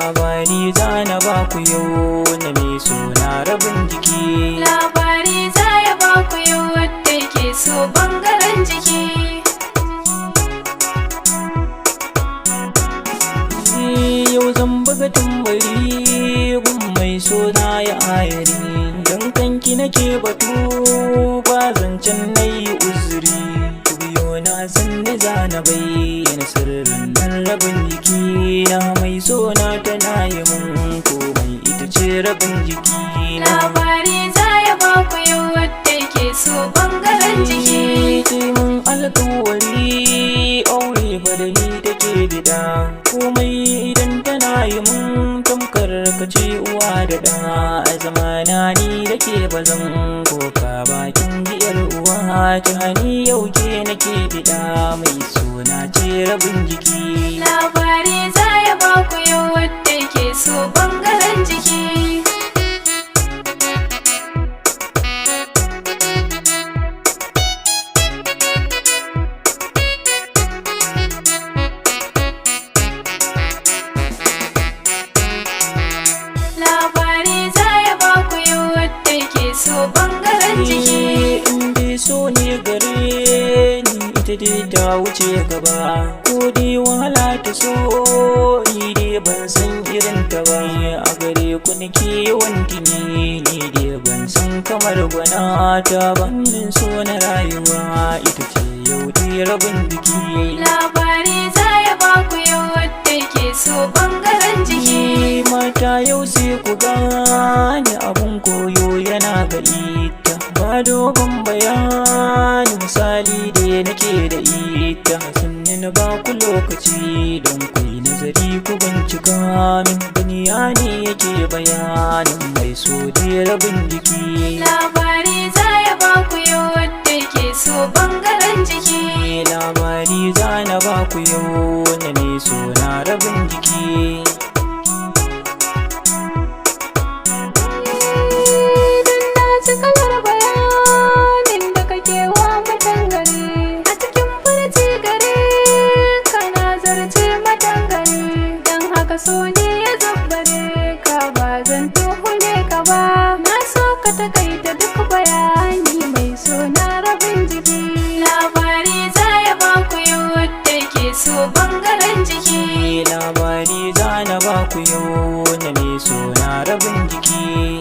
labari zana baku yau na mai suna rabin jiki. Labari za ya baku yau wadda ke so bangaren jiki. Yau zan buga tambari gun mai suna ya ayari, don kanki nake batu ba zancen na yi uzuri. Biyo na san da zana bayyana sirrin nan rabin jiki na mai sona tana yi mun komai ita ce rabin jiki na. Labari za ya baku yau wadda ke so bangaren jiki. Mun alkawari aure badali take bida, komai idan tana yi mun tamkar kace uwa da ɗa. A zamana ni da ke bazan koka bakin biyar uwa ta hani yau ke nake bida mai suna ce rabin jiki. Labari za ya baku yau wadda ke so bangaren jiki. Labari za ya baku yau wadda ke so bangaren jiki. In dai so ne gare ni ita dai ta wuce gaba, ko dai wahala ta so ni dai ban san irin ta ba. A gare ku nake yawan tuni ni dai ban san kamar gwana ta ba. Min so na rayuwa ita ce yau dai rabin jiki. Labari za ya baku yau wadda ke so bangaren jiki. Mata yau sai ku gane abun koyo yana ga ita, ba dogon bayani misali da nake da ita. Sannan na ba ku lokaci don ku yi nazari ku bincika min, duniya ne yake bayanin mai so da rabin jiki. Labari za ya baku yau wadda ke so bangaren jiki. Labari za na ba ku yau na mai so na rabin jiki. Kalar bayanin da kake wa mutan gari, a cikin furci gare kana zarce matan gari. Don haka so ne ya zabbare ka, ba zan tuhume ka ba. Na so ka takaita duk bayani mai suna rabin jiki. Labari za ya baku yau wadda ke so bangaren jiki. Labari za na ba ku yau na mai suna rabin jiki.